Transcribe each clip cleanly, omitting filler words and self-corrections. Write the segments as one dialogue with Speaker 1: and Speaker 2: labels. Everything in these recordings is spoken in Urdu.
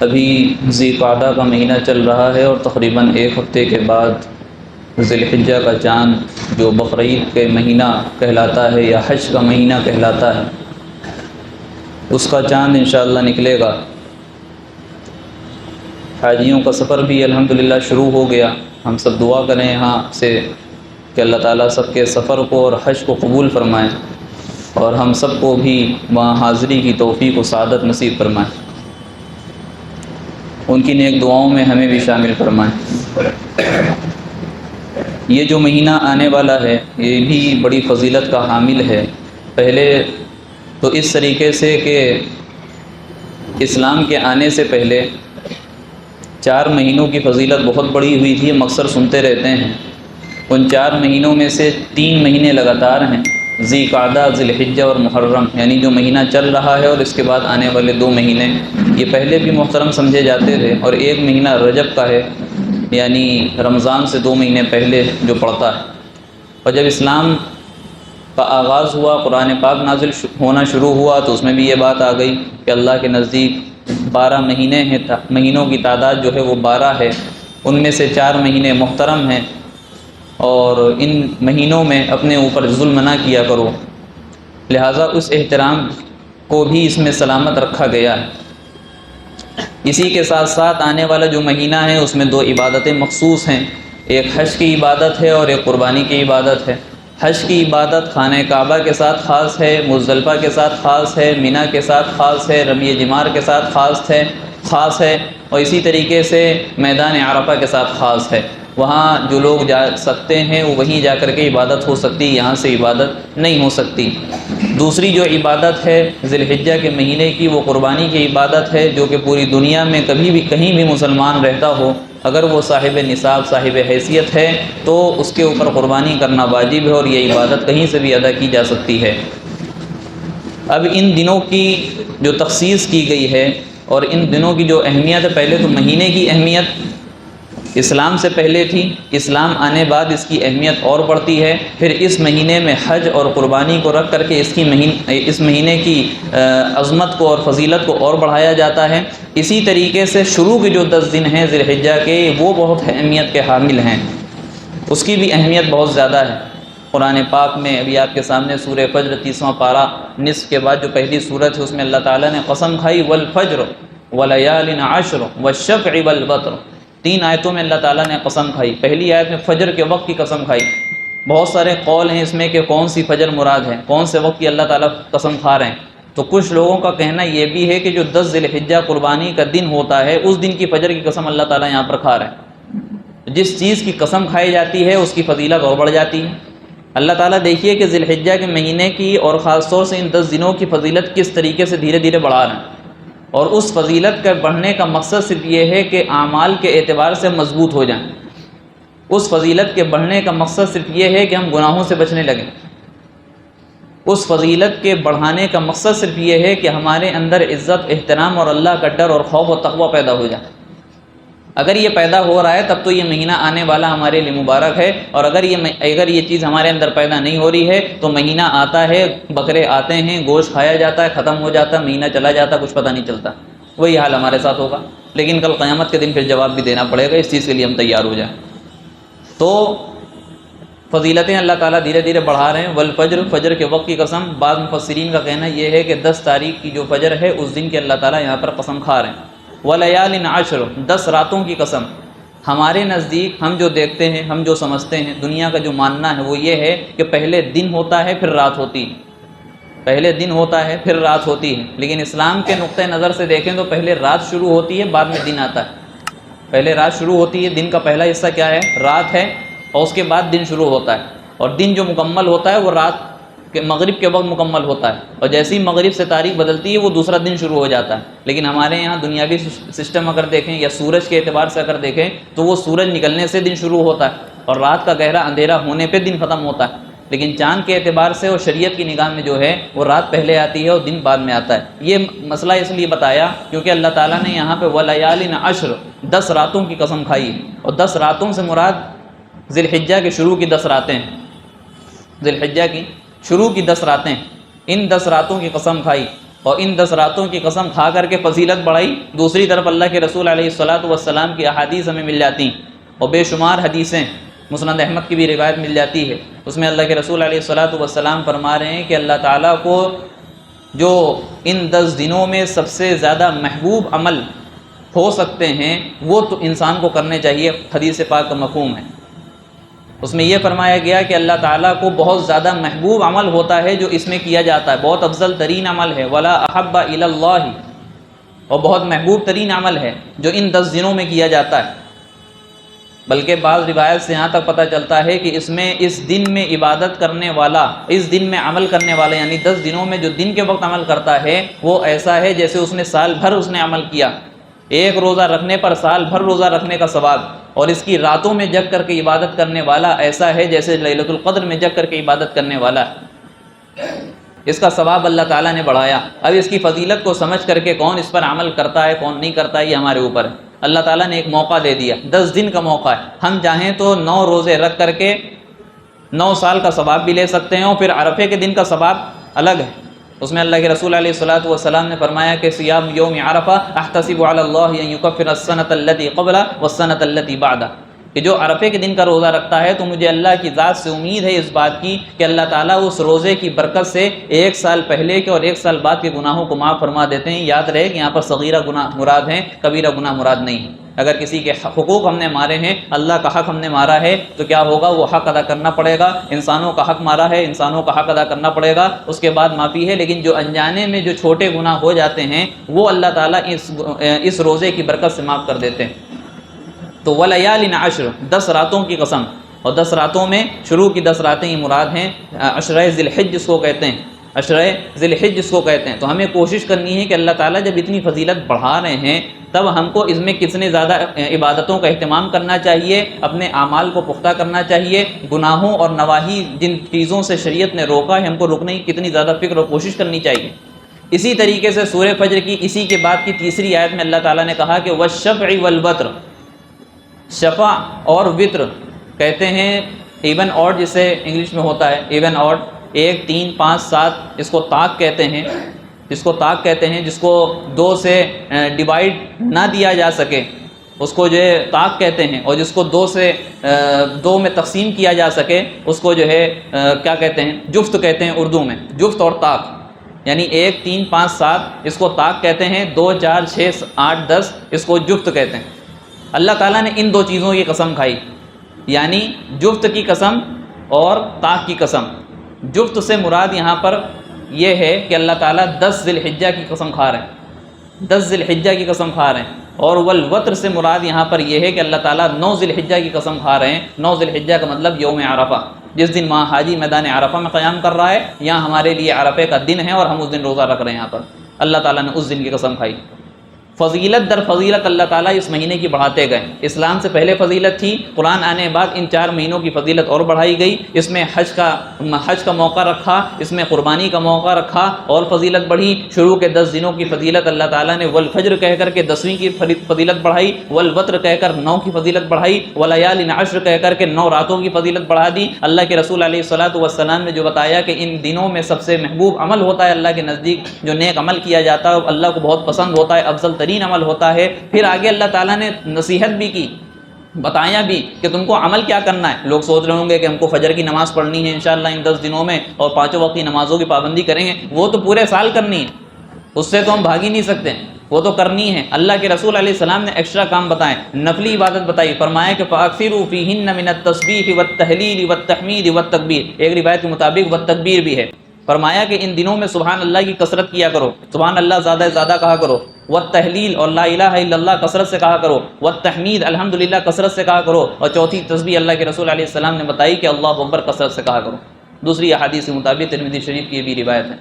Speaker 1: ابھی ذی القعدہ کا مہینہ چل رہا ہے اور تقریباً ایک ہفتے کے بعد ذی الحجہ کا چاند جو بقرعید کے مہینہ کہلاتا ہے یا حج کا مہینہ کہلاتا ہے اس کا چاند انشاءاللہ نکلے گا۔ حاجیوں کا سفر بھی الحمدللہ شروع ہو گیا۔ ہم سب دعا کریں یہاں سے کہ اللہ تعالیٰ سب کے سفر کو اور حج کو قبول فرمائیں اور ہم سب کو بھی وہاں حاضری کی توفیق و سعادت نصیب فرمائیں، ان کی نیک دعاؤں میں ہمیں بھی شامل فرمائیں۔ یہ جو مہینہ آنے والا ہے یہ بھی بڑی فضیلت کا حامل ہے۔ پہلے تو اس طریقے سے کہ اسلام کے آنے سے پہلے 4 مہینوں کی فضیلت بہت بڑی ہوئی تھی، ہم اکثر سنتے رہتے ہیں۔ ان 4 مہینوں میں سے 3 مہینے لگاتار ہیں، ذی القعدہ، ذی الحجہ اور محرم، یعنی جو مہینہ چل رہا ہے اور اس کے بعد آنے والے 2 مہینے یہ پہلے بھی محترم سمجھے جاتے تھے، اور ایک مہینہ رجب کا ہے یعنی رمضان سے 2 مہینے پہلے جو پڑتا ہے۔ اور جب اسلام کا آغاز ہوا، قرآن پاک نازل ہونا شروع ہوا تو اس میں بھی یہ بات آ گئی کہ اللہ کے نزدیک 12 مہینے ہیں، مہینوں کی تعداد جو ہے وہ 12 ہے، ان میں سے 4 مہینے محترم ہیں اور ان مہینوں میں اپنے اوپر ظلم نہ کیا کرو، لہٰذا اس احترام کو بھی اس میں سلامت رکھا گیا ہے۔ اسی کے ساتھ ساتھ آنے والا جو مہینہ ہے اس میں 2 عبادتیں مخصوص ہیں، ایک حج کی عبادت ہے اور ایک قربانی کی عبادت ہے۔ حج کی عبادت خانہ کعبہ کے ساتھ خاص ہے، مزدلفہ کے ساتھ خاص ہے، منی کے ساتھ خاص ہے، رمی جمار کے ساتھ خاص ہے اور اسی طریقے سے میدان عرفہ کے ساتھ خاص ہے۔ وہاں جو لوگ جا سکتے ہیں وہ وہیں جا کر کے عبادت ہو سکتی، یہاں سے عبادت نہیں ہو سکتی۔ دوسری جو عبادت ہے ذی الحجہ کے مہینے کی، وہ قربانی کی عبادت ہے، جو کہ پوری دنیا میں کبھی بھی کہیں بھی مسلمان رہتا ہو، اگر وہ صاحب نصاب، صاحب حیثیت ہے تو اس کے اوپر قربانی کرنا واجب ہے اور یہ عبادت کہیں سے بھی ادا کی جا سکتی ہے۔ اب ان دنوں کی جو تخصیص کی گئی ہے اور ان دنوں کی جو اہمیت ہے، پہلے تو مہینے کی اہمیت اسلام سے پہلے تھی، اسلام آنے بعد اس کی اہمیت اور بڑھتی ہے، پھر اس مہینے میں حج اور قربانی کو رکھ کر کے اس مہینے کی عظمت کو اور فضیلت کو اور بڑھایا جاتا ہے۔ اسی طریقے سے شروع کے جو 10 دن ہیں ذی الحجہ کے، وہ بہت اہمیت کے حامل ہیں، اس کی بھی اہمیت بہت زیادہ ہے۔ قرآن پاک میں ابھی آپ کے سامنے سورہ فجر 30واں پارہ نصف کے بعد جو پہلی سورت ہے اس میں اللہ تعالیٰ نے قسم کھائی والفجر ولیال عشر والشفع والوتر، 3 آیتوں میں اللہ تعالیٰ نے قسم کھائی۔ پہلی آیت میں فجر کے وقت کی قسم کھائی۔ بہت سارے قول ہیں اس میں کہ کون سی فجر مراد ہے، کون سے وقت کی اللہ تعالیٰ قسم کھا رہے ہیں، تو کچھ لوگوں کا کہنا یہ بھی ہے کہ جو 10 ذی الحجہ قربانی کا دن ہوتا ہے اس دن کی فجر کی قسم اللہ تعالیٰ یہاں پر کھا رہے ہیں۔ جس چیز کی قسم کھائی جاتی ہے اس کی فضیلت اور بڑھ جاتی ہے۔ اللہ تعالیٰ دیکھیے کہ ذی الحجہ کے مہینے کی اور خاص طور سے ان 10 دنوں کی فضیلت کس طریقے سے دھیرے دھیرے بڑھا رہے ہیں، اور اس فضیلت کا بڑھنے کا مقصد صرف یہ ہے کہ اعمال کے اعتبار سے مضبوط ہو جائیں۔ اس فضیلت کے بڑھنے کا مقصد صرف یہ ہے کہ ہم گناہوں سے بچنے لگیں۔ اس فضیلت کے بڑھانے کا مقصد صرف یہ ہے کہ ہمارے اندر عزت، احترام اور اللہ کا ڈر اور خوف و تقوی پیدا ہو جائے۔ اگر یہ پیدا ہو رہا ہے تب تو یہ مہینہ آنے والا ہمارے لیے مبارک ہے، اور اگر یہ چیز ہمارے اندر پیدا نہیں ہو رہی ہے تو مہینہ آتا ہے، بکرے آتے ہیں، گوشت کھایا جاتا ہے، ختم ہو جاتا ہے، مہینہ چلا جاتا ہے، کچھ پتہ نہیں چلتا۔ وہی حال ہمارے ساتھ ہوگا، لیکن کل قیامت کے دن پھر جواب بھی دینا پڑے گا، اس چیز کے لیے ہم تیار ہو جائیں۔ تو فضیلتیں اللہ تعالیٰ دھیرے دھیرے بڑھا رہے ہیں۔ والفجر، فجر کے وقت کی قسم، بعض مفسرین کا کہنا یہ ہے کہ 10 تاریخ کی جو فجر ہے اس دن کے اللہ تعالیٰ یہاں پر قسم کھا رہے ہیں۔ ولیال عشر، 10 راتوں کی قسم۔ ہمارے نزدیک ہم جو دیکھتے ہیں، ہم جو سمجھتے ہیں، دنیا کا جو ماننا ہے وہ یہ ہے کہ پہلے دن ہوتا ہے پھر رات ہوتی ہے، پہلے دن ہوتا ہے پھر رات ہوتی ہے، لیکن اسلام کے نقطۂ نظر سے دیکھیں تو پہلے رات شروع ہوتی ہے بعد میں دن آتا ہے۔ پہلے رات شروع ہوتی ہے، دن کا پہلا حصہ کیا ہے؟ رات ہے، اور اس کے بعد دن شروع ہوتا ہے، اور دن جو مکمل ہوتا ہے وہ رات کہ مغرب کے وقت مکمل ہوتا ہے، اور جیسے ہی مغرب سے تاریخ بدلتی ہے وہ دوسرا دن شروع ہو جاتا ہے۔ لیکن ہمارے یہاں دنیاوی سسٹم اگر دیکھیں یا سورج کے اعتبار سے اگر دیکھیں تو وہ سورج نکلنے سے دن شروع ہوتا ہے اور رات کا گہرا اندھیرا ہونے پہ دن ختم ہوتا ہے۔ لیکن چاند کے اعتبار سے اور شریعت کی نگاہ میں جو ہے وہ رات پہلے آتی ہے اور دن بعد میں آتا ہے۔ یہ مسئلہ اس لیے بتایا کیونکہ اللہ تعالیٰ نے یہاں پہ ولیال عشر، 10 راتوں کی قسم کھائی، اور 10 راتوں سے مراد ذی الحجہ کے شروع کی 10 راتیں، ذی الحجہ کی شروع کی 10 راتیں، ان 10 راتوں کی قسم کھائی۔ اور ان 10 راتوں کی قسم کھا کر کے فضیلت بڑھائی، دوسری طرف اللہ کے رسول علیہ الصلاۃ والسلام کی احادیث ہمیں مل جاتی ہیں، اور بے شمار حدیثیں، مسند احمد کی بھی روایت مل جاتی ہے، اس میں اللہ کے رسول علیہ الصلاۃ والسلام فرما رہے ہیں کہ اللہ تعالیٰ کو جو ان 10 دنوں میں سب سے زیادہ محبوب عمل ہو سکتے ہیں وہ تو انسان کو کرنے چاہیے، حدیث پاک کا مفہوم ہے۔ اس میں یہ فرمایا گیا کہ اللہ تعالیٰ کو بہت زیادہ محبوب عمل ہوتا ہے جو اس میں کیا جاتا ہے، بہت افضل ترین عمل ہے، ولا احب الی اللہ، اور بہت محبوب ترین عمل ہے جو ان 10 دنوں میں کیا جاتا ہے۔ بلکہ بعض روایت سے یہاں تک پتہ چلتا ہے کہ اس دن میں عبادت کرنے والا، اس دن میں عمل کرنے والا، یعنی 10 دنوں میں جو دن کے وقت عمل کرتا ہے وہ ایسا ہے جیسے اس نے سال بھر اس نے عمل کیا، ایک روزہ رکھنے پر سال بھر روزہ رکھنے کا ثواب، اور اس کی راتوں میں جگ کر کے عبادت کرنے والا ایسا ہے جیسے لیلۃ القدر میں جگ کر کے عبادت کرنے والا ہے۔ اس کا ثواب اللہ تعالیٰ نے بڑھایا۔ اب اس کی فضیلت کو سمجھ کر کے کون اس پر عمل کرتا ہے کون نہیں کرتا ہے یہ ہمارے اوپر ہے۔ اللہ تعالیٰ نے ایک موقع دے دیا، 10 دن کا موقع ہے، ہم چاہیں تو 9 روزے رکھ کر کے 9 سال کا ثواب بھی لے سکتے ہیں، اور پھر عرفے کے دن کا ثواب الگ ہے۔ اس میں اللہ کے رسول علیہ الصلاۃ والسلام نے فرمایا کہ صیام یوم عرفہ احتسب علی اللہ ان یکفر السنۃ التی قبلہ والسنۃ التی بعدہ، کہ جو عرفے کے دن کا روزہ رکھتا ہے تو مجھے اللہ کی ذات سے امید ہے اس بات کی کہ اللہ تعالیٰ اس روزے کی برکت سے 1 سال پہلے کے اور 1 سال بعد کے گناہوں کو معاف فرما دیتے ہیں۔ یاد رہے کہ یہاں پر صغیرہ گناہ مراد ہیں، کبیرہ گناہ مراد نہیں ہے۔ اگر کسی کے حقوق ہم نے مارے ہیں، اللہ کا حق ہم نے مارا ہے، تو کیا ہوگا؟ وہ حق ادا کرنا پڑے گا۔ انسانوں کا حق مارا ہے، انسانوں کا حق ادا کرنا پڑے گا، اس کے بعد معافی ہے۔ لیکن جو انجانے میں جو چھوٹے گناہ ہو جاتے ہیں وہ اللہ تعالیٰ اس روزے کی برکت سے معاف کر دیتے ہیں۔ تو ولیال عشر، 10 راتوں کی قسم، اور 10 راتوں میں شروع کی 10 راتیں ہی مراد ہیں، عشرہ ذی الحج جس کو کہتے ہیں، عشرہ ذی الحج جس کو کہتے ہیں۔ تو ہمیں کوشش کرنی ہے کہ اللہ تعالیٰ جب اتنی فضیلت بڑھا رہے ہیں تب ہم کو اس میں کتنے زیادہ عبادتوں کا اہتمام کرنا چاہیے، اپنے اعمال کو پختہ کرنا چاہیے، گناہوں اور نواہی جن چیزوں سے شریعت نے روکا ہے ہم کو رکنے کی کتنی زیادہ فکر اور کوشش کرنی چاہیے۔ اسی طریقے سے سورہ فجر کی اسی کے بعد کی تیسری آیت میں اللہ تعالیٰ نے کہا کہ والشفع والوتر، شفع اور وطر کہتے ہیں ایون آڈ جسے انگلش میں ہوتا ہے، ایون آڈ، 1 3 5 7، اس کو طاق کہتے ہیں، جس کو 2 سے ڈیوائڈ نہ دیا جا سکے اس کو جو ہے طاق کہتے ہیں، اور جس کو 2 سے 2 میں تقسیم کیا جا سکے اس کو جو ہے کیا کہتے ہیں؟ جفت کہتے ہیں اردو میں، جفت اور طاق، یعنی 1 3 5 7 اس کو طاق کہتے ہیں، 2 4 6 8 10 اس کو جفت کہتے ہیں۔ اللہ تعالیٰ نے ان 2 چیزوں کی قسم کھائی، یعنی جفت کی قسم اور طاق کی قسم۔ جفت سے مراد یہاں پر یہ ہے کہ اللہ تعالیٰ 10 ذی الحجہ کی قسم کھا رہے ہیں، 10 ذی الحجہ کی قسم کھا رہے ہیں، اور والوتر سے مراد یہاں پر یہ ہے کہ اللہ تعالیٰ 9 ذی الحجہ کی قسم کھا رہے ہیں۔ 9 ذی الحجہ کا مطلب یوم عرفہ، جس دن وہاں حاجی میدان عرفہ میں قیام کر رہا ہے، یہاں ہمارے لیے عرفے کا دن ہے اور ہم اس دن روزہ رکھ رہے ہیں۔ یہاں پر اللہ تعالیٰ نے اس دن کی قسم کھائی۔ فضیلت در فضیلت اللہ تعالیٰ اس مہینے کی بڑھاتے گئے۔ اسلام سے پہلے فضیلت تھی، قرآن آنے کے بعد ان 4 مہینوں کی فضیلت اور بڑھائی گئی۔ اس میں حج کا موقع رکھا، اس میں قربانی کا موقع رکھا اور فضیلت بڑھی۔ شروع کے 10 دنوں کی فضیلت اللہ تعالیٰ نے والفجر کہہ کر کے 10ویں کی فضیلت بڑھائی، والوتر کہہ کر 9 کی فضیلت بڑھائی، ولیال عشر کہہ کر کے 9 راتوں کی فضیلت بڑھا دی۔ اللہ کے رسول علیہ الصلاۃ والسلام نے جو بتایا کہ ان دنوں میں سب سے محبوب عمل ہوتا ہے اللہ کے نزدیک، جو نیک عمل کیا جاتا ہے اللہ کو بہت پسند ہوتا ہے، افضل ترین عمل ہوتا ہے۔ پھر آگے اللہ تعالیٰ نے نصیحت بھی کی، بتایا بھی کہ تم کو عمل کیا کرنا ہے۔ لوگ سوچ رہے ہوں گے کہ ہم کو فجر کی نماز پڑھنی ہے انشاءاللہ ان 10 دنوں میں، اور 5 وقت کی نمازوں کی پابندی کریں گے، وہ تو پورے سال کرنی ہے، اس سے تو ہم بھاگ ہی نہیں سکتے، وہ تو کرنی ہے۔ اللہ کے رسول علیہ السلام نے ایکسٹرا کام بتائے، نفلی عبادت بتائی، فرمایا کہ فَأَكْثِرُوا فِيهِنَّ مِنَ التَّسْبِيحِ وَالتَّهْلِيلِ وَالتَّحْمِيدِ وَالتَّكْبِيرِ، ایک روایت کے مطابق وَالتَّكْبِير بھی ہے۔ فرمایا کہ ان دنوں میں سبحان اللہ کی کثرت کیا کرو، سبحان اللہ زیادہ سے زیادہ کہا کرو، والتحلیل اور لا الہ الا اللہ کثرت سے کہا کرو، والتحمید الحمدللہ کثرت سے کہا کرو، اور چوتھی تسبیح اللہ کے رسول علیہ السلام نے بتائی کہ اللہ اکبر کثرت سے کہا کرو۔ دوسری احادیث کے مطابق ترمذی شریف کی یہ بھی روایت ہے۔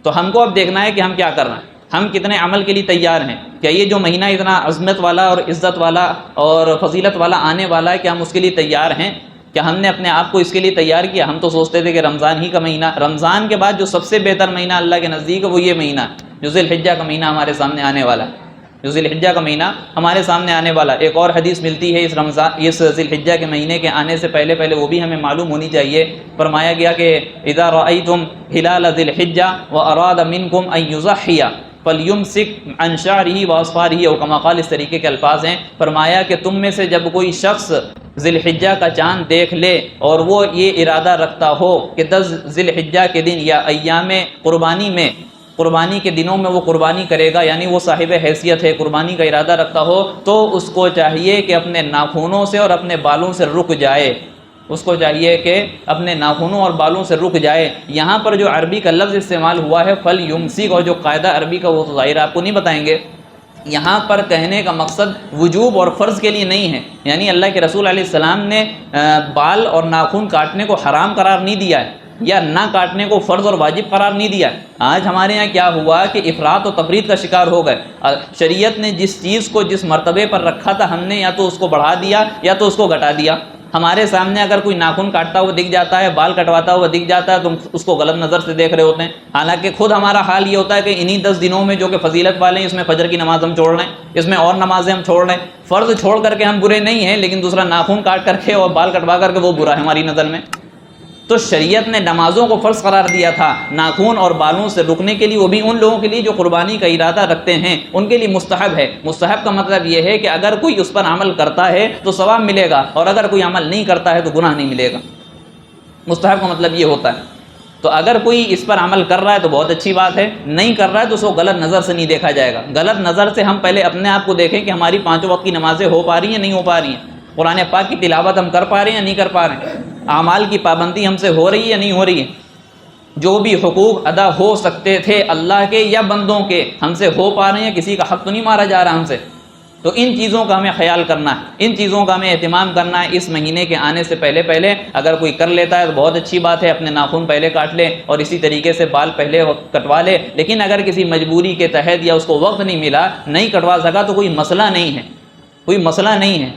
Speaker 1: تو ہم کو اب دیکھنا ہے کہ ہم کیا کر رہے ہیں، ہم کتنے عمل کے لیے تیار ہیں۔ کیا یہ جو مہینہ اتنا عظمت والا اور عزت والا اور فضیلت والا آنے والا ہے، کیا ہم اس کے لیے تیار ہیں؟ کیا ہم نے اپنے آپ کو اس کے لیے تیار کیا؟ ہم تو سوچتے تھے کہ رمضان ہی کا مہینہ، رمضان کے بعد جو سب سے بہتر مہینہ اللہ کے نزدیک ہے وہ یہ مہینہ جو ذی الحجہ کا مہینہ ہمارے سامنے آنے والا ہے۔ جو ذی الحجہ کا مہینہ ہمارے سامنے آنے والا. ایک اور حدیث ملتی ہے اس ذی الحجہ کے مہینے کے آنے سے پہلے وہ بھی ہمیں معلوم ہونی چاہیے. فرمایا گیا کہ اذا رأیتم ہلال ذی الحجہ واراد منکم ان یضحی فلیمسک عن شعرہ واظفارہ، او کما قال، اس طریقے کے الفاظ ہیں. فرمایا کہ تم میں سے جب کوئی شخص ذی الحجہ کا چاند دیکھ لے اور وہ یہ ارادہ رکھتا ہو کہ 10 ذی الحجہ کے دن یا ایام قربانی کے دنوں میں وہ قربانی کرے گا، یعنی وہ صاحب حیثیت ہے، قربانی کا ارادہ رکھتا ہو، تو اس کو چاہیے کہ اپنے ناخنوں سے اور اپنے بالوں سے رک جائے. اس کو چاہیے کہ اپنے ناخنوں اور بالوں سے رک جائے. یہاں پر جو عربی کا لفظ استعمال ہوا ہے فلیمسک، اور جو قاعدہ عربی کا وہ تو ظاہر آپ کو نہیں بتائیں گے. یہاں پر کہنے کا مقصد وجوب اور فرض کے لیے نہیں ہے، یعنی اللہ کے رسول علیہ السلام نے بال اور ناخن کاٹنے کو حرام قرار نہیں دیا ہے، یا نہ کاٹنے کو فرض اور واجب قرار نہیں دیا. آج ہمارے ہاں کیا ہوا کہ افراط و تفریط کا شکار ہو گئے. شریعت نے جس چیز کو جس مرتبے پر رکھا تھا ہم نے یا تو اس کو بڑھا دیا یا تو اس کو گھٹا دیا. ہمارے سامنے اگر کوئی ناخن کاٹتا ہوا دکھ جاتا ہے، بال کٹواتا ہوا دکھ جاتا ہے، تو اس کو غلط نظر سے دیکھ رہے ہوتے ہیں. حالانکہ خود ہمارا حال یہ ہوتا ہے کہ انہی 10 دنوں میں جو کہ فضیلت والے ہیں، اس میں فجر کی نماز ہم چھوڑ رہے ہیں، اس میں اور نمازیں ہم چھوڑ رہے ہیں. فرض چھوڑ کر کے ہم برے نہیں ہیں، لیکن دوسرا ناخن کاٹ کر کے اور بال کٹوا کر کے وہ برا ہے ہماری نظر میں. تو شریعت نے نمازوں کو فرض قرار دیا تھا، ناخن اور بالوں سے رکنے کے لیے، وہ بھی ان لوگوں کے لیے جو قربانی کا ارادہ رکھتے ہیں، ان کے لیے مستحب ہے. مستحب کا مطلب یہ ہے کہ اگر کوئی اس پر عمل کرتا ہے تو ثواب ملے گا، اور اگر کوئی عمل نہیں کرتا ہے تو گناہ نہیں ملے گا. مستحب کا مطلب یہ ہوتا ہے. تو اگر کوئی اس پر عمل کر رہا ہے تو بہت اچھی بات ہے، نہیں کر رہا ہے تو اس کو غلط نظر سے نہیں دیکھا جائے گا. غلط نظر سے ہم پہلے اپنے آپ کو دیکھیں کہ ہماری 5 وقت کی نمازیں ہو پا رہی ہیں نہیں ہو پا رہی ہیں، قرآن پاک کی تلاوت ہم کر پا رہے ہیں یا نہیں کر پا رہے ہیں، اعمال کی پابندی ہم سے ہو رہی ہے یا نہیں ہو رہی ہے. جو بھی حقوق ادا ہو سکتے تھے اللہ کے یا بندوں کے، ہم سے ہو پا رہے ہیں، کسی کا حق تو نہیں مارا جا رہا ہم سے. تو ان چیزوں کا ہمیں خیال کرنا ہے، ان چیزوں کا ہمیں اہتمام کرنا ہے. اس مہینے کے آنے سے پہلے اگر کوئی کر لیتا ہے تو بہت اچھی بات ہے، اپنے ناخن پہلے کاٹ لے اور اسی طریقے سے بال پہلے کٹوا لے. لیکن اگر کسی مجبوری کے تحت یا اس کو وقت نہیں ملا، نہیں کٹوا سکا، تو کوئی مسئلہ نہیں ہے، کوئی مسئلہ نہیں ہے.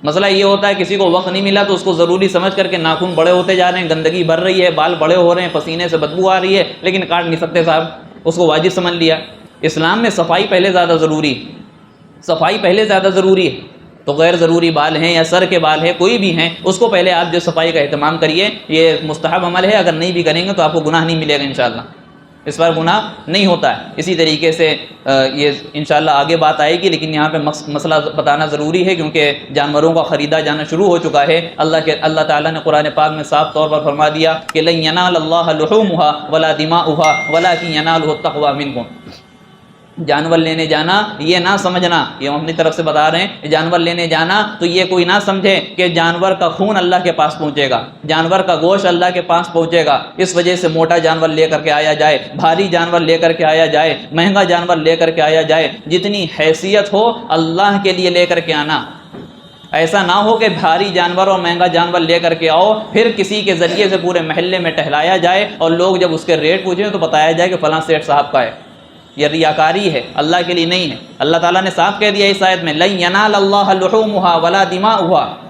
Speaker 1: مسئلہ یہ ہوتا ہے کسی کو وقت نہیں ملا تو اس کو ضروری سمجھ کر کے ناخن بڑے ہوتے جا رہے ہیں، گندگی بڑھ رہی ہے، بال بڑے ہو رہے ہیں، پسینے سے بدبو آ رہی ہے، لیکن کاٹ نہیں سکتے صاحب، اس کو واجب سمجھ لیا. اسلام میں صفائی پہلے زیادہ ضروری ہے، صفائی پہلے زیادہ ضروری ہے. تو غیر ضروری بال ہیں یا سر کے بال ہیں، کوئی بھی ہیں، اس کو پہلے آپ جو صفائی کا اہتمام کریے. یہ مستحب عمل ہے، اگر نہیں بھی کریں گے تو آپ کو گناہ نہیں ملے گا انشاءاللہ، اس پر گناہ نہیں ہوتا ہے. اسی طریقے سے یہ انشاءاللہ آگے بات آئے گی، لیکن یہاں پہ مسئلہ بتانا ضروری ہے کیونکہ جانوروں کا خریدا جانا شروع ہو چکا ہے. اللہ تعالیٰ نے قرآن پاک میں صاف طور پر فرما دیا کہ لن ینال اللہ لحومها ولا دماؤها ولکن ینالہ التقوی منکم. جانور لینے جانا یہ نہ سمجھنا، یہ ہم اپنی طرف سے بتا رہے ہیں، جانور لینے جانا تو یہ کوئی نہ سمجھے کہ جانور کا خون اللہ کے پاس پہنچے گا، جانور کا گوشت اللہ کے پاس پہنچے گا، اس وجہ سے موٹا جانور لے کر کے آیا جائے، بھاری جانور لے کر کے آیا جائے، مہنگا جانور لے کر کے آیا جائے. جتنی حیثیت ہو اللہ کے لیے لے کر کے آنا. ایسا نہ ہو کہ بھاری جانور اور مہنگا جانور لے کر کے آؤ، پھر کسی کے ذریعے سے پورے محلے میں ٹہلایا جائے اور لوگ جب اس کے ریٹ پوچھیں تو بتایا جائے کہ فلاں سیٹھ صاحب کا ہے. یہ ریاکاری ہے، اللہ کے لیے نہیں ہے. اللہ تعالیٰ نے صاف کہہ دیا اس آیت میں لن ینال اللہ لحومها ولا دماؤها.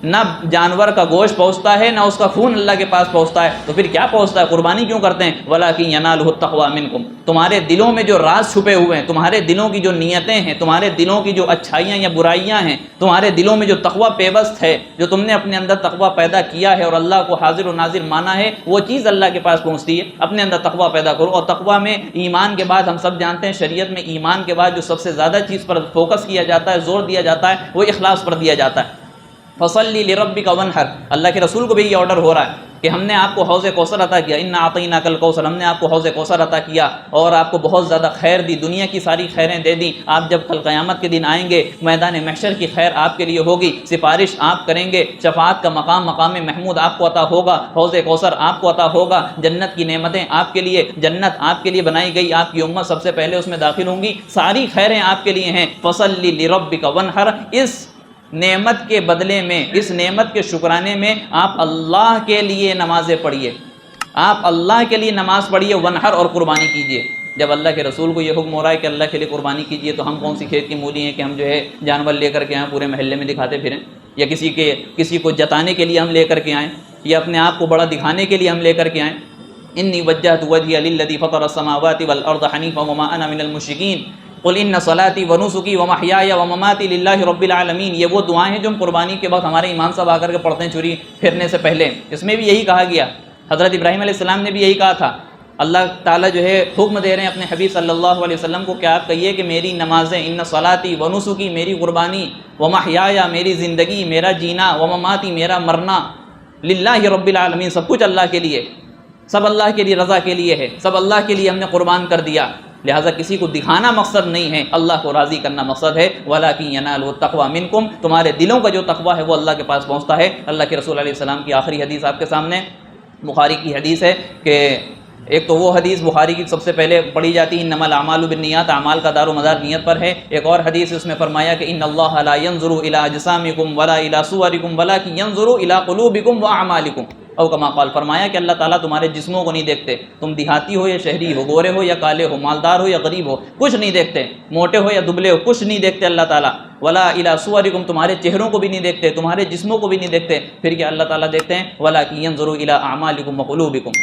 Speaker 1: نہ جانور کا گوشت پہنچتا ہے، نہ اس کا خون اللہ کے پاس پہنچتا ہے، تو پھر کیا پہنچتا ہے؟ قربانی کیوں کرتے ہیں؟ ولکن ینالہ التقوی منکم. تمہارے دلوں میں جو راز چھپے ہوئے ہیں، تمہارے دلوں کی جو نیتیں ہیں، تمہارے دلوں کی جو اچھائیاں یا برائیاں ہیں، تمہارے دلوں میں جو تقوی پیوست ہے، جو تم نے اپنے اندر تقوی پیدا کیا ہے اور اللہ کو حاضر و ناظر مانا ہے، وہ چیز اللہ کے پاس پہنچتی ہے. اپنے اندر تقوی پیدا کرو. اور تقوی میں ایمان کے بعد ہم سب جانتے ہیں شریعت میں ایمان کے بعد جو سب سے زیادہ چیز پر فوکس کیا جاتا ہے، زور دیا جاتا ہے، وہ اخلاص پر دیا جاتا ہے. فصلی لربک وانحر. اللہ کے رسول کو بھی یہ آرڈر ہو رہا ہے کہ ہم نے آپ کو حوض کوثر عطا کیا، انا اعطیناک الکوثر، ہم نے آپ کو حوض کوثر عطا کیا اور آپ کو بہت زیادہ خیر دی، دنیا کی ساری خیریں دے دیں. آپ جب کل قیامت کے دن آئیں گے، میدان محشر کی خیر آپ کے لیے ہوگی، سفارش آپ کریں گے، شفاعت کا مقام محمود آپ کو عطا ہوگا، حوض کوثر آپ کو عطا ہوگا، جنت کی نعمتیں آپ کے لیے، جنت آپ کے لیے بنائی گئی، آپ کی امت سب سے پہلے اس میں داخل ہوں گی، ساری خیریں آپ کے لیے ہیں. فصلی لربک وانحر. اس نعمت کے بدلے میں، اس نعمت کے شکرانے میں آپ اللہ کے لیے نمازیں پڑھیے، آپ اللہ کے لیے نماز پڑھیے، ونحر اور قربانی کیجیے. جب اللہ کے رسول کو یہ حکم ہو رہا ہے کہ اللہ کے لیے قربانی کیجیے، تو ہم کون سی کھیت کی مولی ہیں کہ ہم جو ہے جانور لے کر کے آئیں پورے محلے میں دکھاتے پھریں، یا کسی کو جتانے کے لیے ہم لے کر کے آئیں، یا اپنے آپ کو بڑا دکھانے کے لیے ہم لے کر کے آئیں. انی وجہت وجہی للذی فطر السماوات والارض حنیفا وما انا من المشرکین. قل ان صلاتی و نسکی و محیای و مماتی للہ رب العالمین، یہ وہ دعائیں ہیں جو ہم قربانی کے وقت ہمارے امام صاحب آ کر کے پڑھتے ہیں چوری پھرنے سے پہلے. اس میں بھی یہی کہا گیا، حضرت ابراہیم علیہ السلام نے بھی یہی کہا تھا. اللہ تعالیٰ جو ہے حکم دے رہے ہیں اپنے حبیب صلی اللہ علیہ وسلم کو کہ آپ کہیے کہ میری نمازیں، ان صلاتی و نسکی میری قربانی، و محیایا میری زندگی میرا جینا، و مماتی میرا مرنا، للہ رب العالمین سب کچھ اللہ کے لیے، سب اللہ کے لیے رضا کے لیے ہے، سب اللہ کے لیے ہم نے قربان کر دیا. لہٰذا کسی کو دکھانا مقصد نہیں ہے، اللہ کو راضی کرنا مقصد ہے. وَلَٰكِن يَنَالُ التَّقْوَىٰ مِنكُمْ، تمہارے دلوں کا جو تقویٰ ہے وہ اللہ کے پاس پہنچتا ہے. اللہ کے رسول علیہ السلام کی آخری حدیث آپ کے سامنے، بخاری کی حدیث ہے کہ ایک تو وہ حدیث بخاری کی سب سے پہلے پڑھی جاتی ہے، انما الاعمال بالنیات، اعمال کا دار و مدار نیت پر ہے. ایک اور حدیث اس میں فرمایا کہ ان اللہ لا ينظر الى اجسامکم ولا الى صورکم ولكن ينظر الى قلوبکم واعمالکم، او کما قال، فرمایا کہ اللہ تعالیٰ تمہارے جسموں کو نہیں دیکھتے، تم دیہاتی ہو یا شہری ہو، گورے ہو یا کالے ہو، مالدار ہو یا غریب ہو، کچھ نہیں دیکھتے، موٹے ہو یا دبلے ہو، کچھ نہیں دیکھتے اللہ تعالیٰ. ولا الى صورکم، تمہارے چہروں کو بھی نہیں دیکھتے، تمہارے جسموں کو بھی نہیں دیکھتے. پھر کیا اللہ تعالیٰ دیکھتے ہیں؟ ولكن ينظر الى اعمالکم وقلوبکم،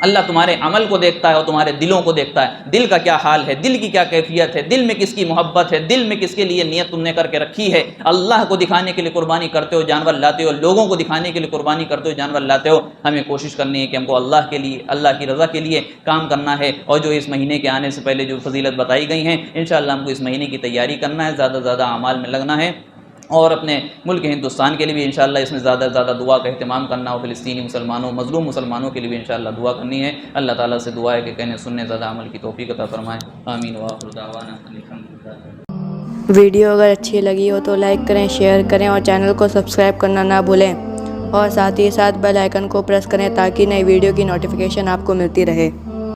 Speaker 1: اللہ تمہارے عمل کو دیکھتا ہے اور تمہارے دلوں کو دیکھتا ہے. دل کا کیا حال ہے، دل کی کیا کیفیت ہے، دل میں کس کی محبت ہے، دل میں کس کے لیے نیت تم نے کر کے رکھی ہے. اللہ کو دکھانے کے لیے قربانی کرتے ہو، جانور لاتے ہو، لوگوں کو دکھانے کے لیے قربانی کرتے ہو، جانور لاتے ہو. ہمیں کوشش کرنی ہے کہ ہم کو اللہ کے لیے، اللہ کی رضا کے لیے کام کرنا ہے. اور جو اس مہینے کے آنے سے پہلے جو فضیلت بتائی گئی ہیں، انشاءاللہ ہم کو اس مہینے کی تیاری کرنا ہے، زیادہ سے زیادہ اعمال میں لگنا ہے، اور اپنے ملک ہندوستان کے لیے بھی انشاءاللہ اس میں زیادہ سے زیادہ دعا کا اہتمام کرنا، اور فلسطینی مسلمانوں، مظلوم مسلمانوں کے لیے بھی انشاءاللہ دعا کرنی ہے. اللہ تعالیٰ سے دعا ہے کہ کہنے سننے زیادہ عمل کی توفیق عطا فرمائے. آمین وآخر دعوانا الحمدللہ.
Speaker 2: ویڈیو اگر اچھی لگی ہو تو لائک کریں، شیئر کریں اور چینل کو سبسکرائب کرنا نہ بھولیں، اور ساتھ ہی ساتھ بیل آئیکن کو پریس کریں تاکہ نئی ویڈیو کی نوٹیفیکیشن آپ کو ملتی رہے.